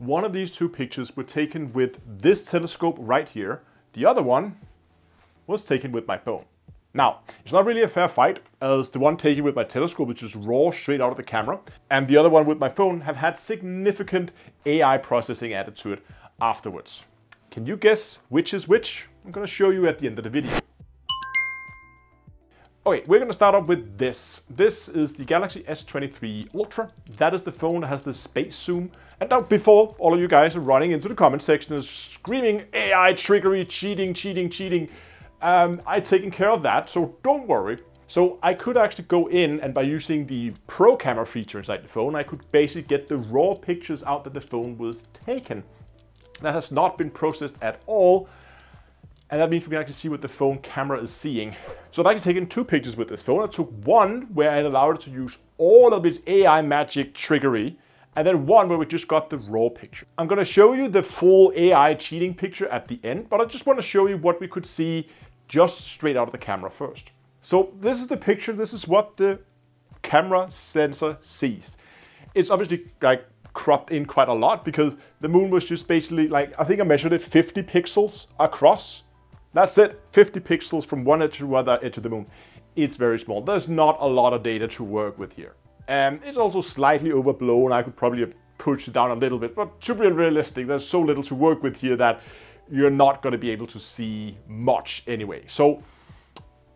One of these two pictures were taken with this telescope right here. The other one was taken with my phone. Now, it's not really a fair fight, as the one taken with my telescope is just raw straight out of the camera, and the other one with my phone have had significant AI processing added to it afterwards. Can you guess which is which? I'm going to show you at the end of the video. Okay, we're going to start off with this. This is the Galaxy S23 Ultra. That is the phone that has the space zoom. And now, before all of you guys are running into the comment section and screaming AI trickery, cheating, I've taken care of that, so don't worry. So I could actually go in, and by using the Pro camera feature inside the phone, I could basically get the raw pictures out that the phone was taken. That has not been processed at all. And that means we can actually see what the phone camera is seeing. So I've actually taken two pictures with this phone. I took one where I allowed it to use all of its AI magic trickery, and then one where we just got the raw picture. I'm going to show you the full AI cheating picture at the end, but I just want to show you what we could see just straight out of the camera first. So this is the picture. This is what the camera sensor sees. It's obviously like cropped in quite a lot because the moon was just basically like, I think I measured it 50 pixels across. That's it, 50 pixels from one edge to the other edge of the moon. It's very small. There's not a lot of data to work with here. It's also slightly overblown. I could probably have pushed it down a little bit, but to be realistic, there's so little to work with here that you're not going to be able to see much anyway. So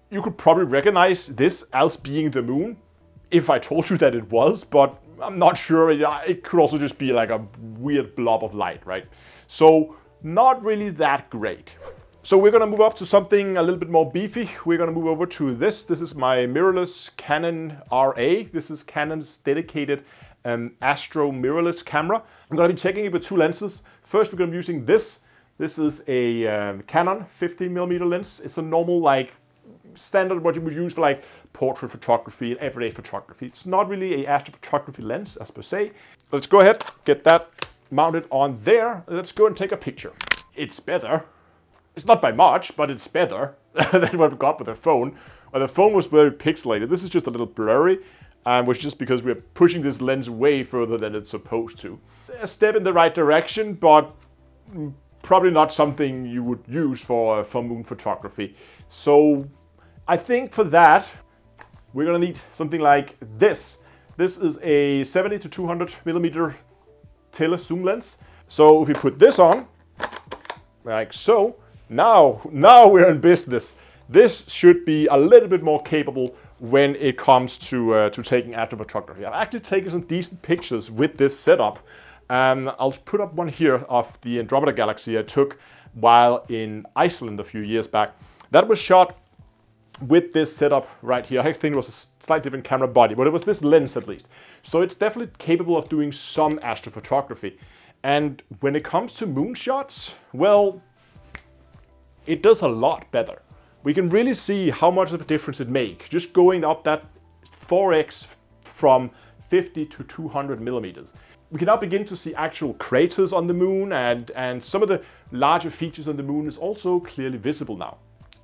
you could probably recognize this as being the moon if I told you that it was, but I'm not sure. It could also just be like a weird blob of light, right? So not really that great. So we're going to move up to something a little bit more beefy. We're going to move over to this. This is my mirrorless Canon RA. This is Canon's dedicated Astro mirrorless camera. I'm going to be checking it with two lenses. First, we're going to be using this. This is a Canon 50mm lens. It's a normal, like, standard what you would use for like portrait photography and everyday photography. It's not really a astrophotography lens as per se. Let's go ahead, get that mounted on there. Let's go and take a picture. It's better. It's not by much, but it's better than what we got with the phone. The phone was very pixelated. This is just a little blurry, which is just because we're pushing this lens way further than it's supposed to. A step in the right direction, but probably not something you would use for moon photography. So I think for that, we're gonna need something like this. This is a 70 to 200mm tele zoom lens. So if we put this on, like so, now we're in business. This should be a little bit more capable when it comes to taking astrophotography. I've actually taken some decent pictures with this setup. I'll put up one here of the Andromeda galaxy I took while in Iceland a few years back. That was shot with this setup right here. I think it was a slightly different camera body, but it was this lens at least. So it's definitely capable of doing some astrophotography. And when it comes to moonshots, well, it does a lot better. We can really see how much of a difference it makes just going up that 4x from 50 to 200mm. We can now begin to see actual craters on the moon, and some of the larger features on the moon is also clearly visible now.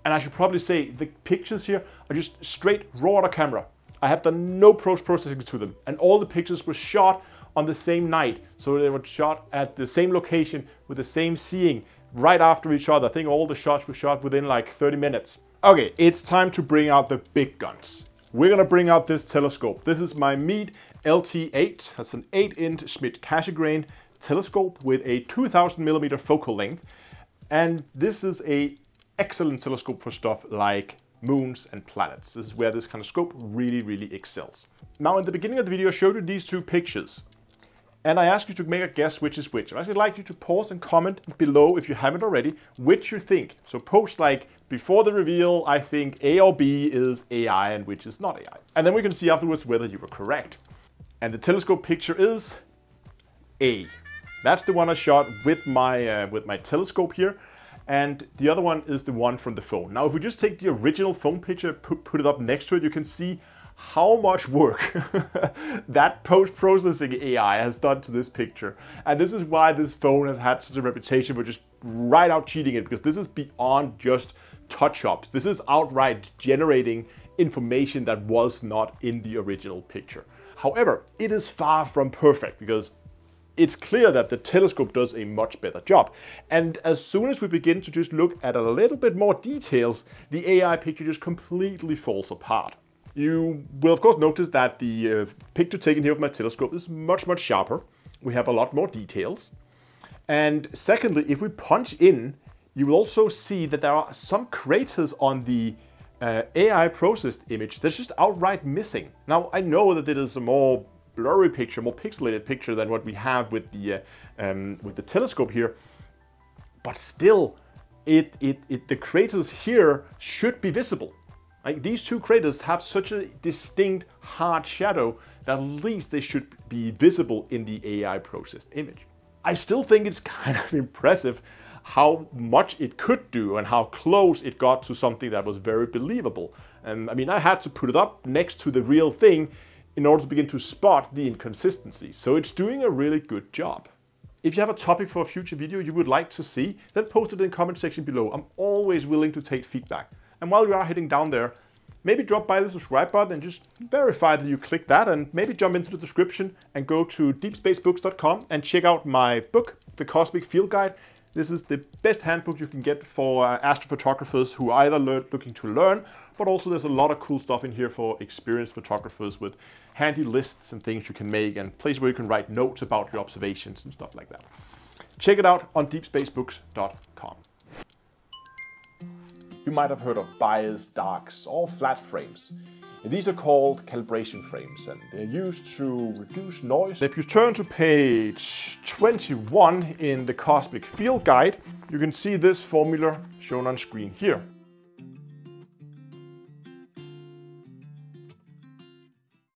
And I should probably say the pictures here are just straight raw out of camera. I have done no post-processing to them, and all the pictures were shot on the same night. So they were shot at the same location with the same seeing right after each other. I think all the shots were shot within like 30 minutes. Okay, it's time to bring out the big guns. We're gonna bring out this telescope. This is my Meade LT8. That's an 8-inch Schmidt-Cassegrain telescope with a 2000mm focal length. And this is a excellent telescope for stuff like moons and planets. This is where this kind of scope really excels. Now, in the beginning of the video, I showed you these two pictures. And I asked you to make a guess which is which. I'd actually like you to pause and comment below, if you haven't already, which you think. So post like, before the reveal, I think A or B is AI and which is not AI. And then we can see afterwards whether you were correct. And the telescope picture is A. That's the one I shot with my telescope here. And the other one is the one from the phone. Now, if we just take the original phone picture, put it up next to it, you can see how much work that post-processing AI has done to this picture. And this is why this phone has had such a reputation for just right out cheating it, because this is beyond just touch-ups. This is outright generating information that was not in the original picture. However, it is far from perfect, because it's clear that the telescope does a much better job. And as soon as we begin to just look at a little bit more details, the AI picture just completely falls apart. You will of course notice that the picture taken here with my telescope is much, much sharper. We have a lot more details. And secondly, if we punch in, you will also see that there are some craters on the AI processed image that's just outright missing. Now, I know that it is a more blurry picture, more pixelated picture than what we have with the telescope here, but still, the craters here should be visible. Like, these two craters have such a distinct hard shadow that at least they should be visible in the AI processed image. I still think it's kind of impressive how much it could do and how close it got to something that was very believable. And I mean, I had to put it up next to the real thing in order to begin to spot the inconsistency. So it's doing a really good job. If you have a topic for a future video you would like to see, then post it in the comment section below. I'm always willing to take feedback. And while you are heading down there, maybe drop by the subscribe button and just verify that you click that, and maybe jump into the description and go to deepspacebooks.com and check out my book, The Cosmic Field Guide. This is the best handbook you can get for astrophotographers who are either looking to learn, but also there's a lot of cool stuff in here for experienced photographers with handy lists and things you can make and places where you can write notes about your observations and stuff like that. Check it out on deepspacebooks.com. You might have heard of bias, darks, or flat frames. And these are called calibration frames, and they're used to reduce noise. If you turn to page 21 in the Cosmic Field Guide, you can see this formula shown on screen here.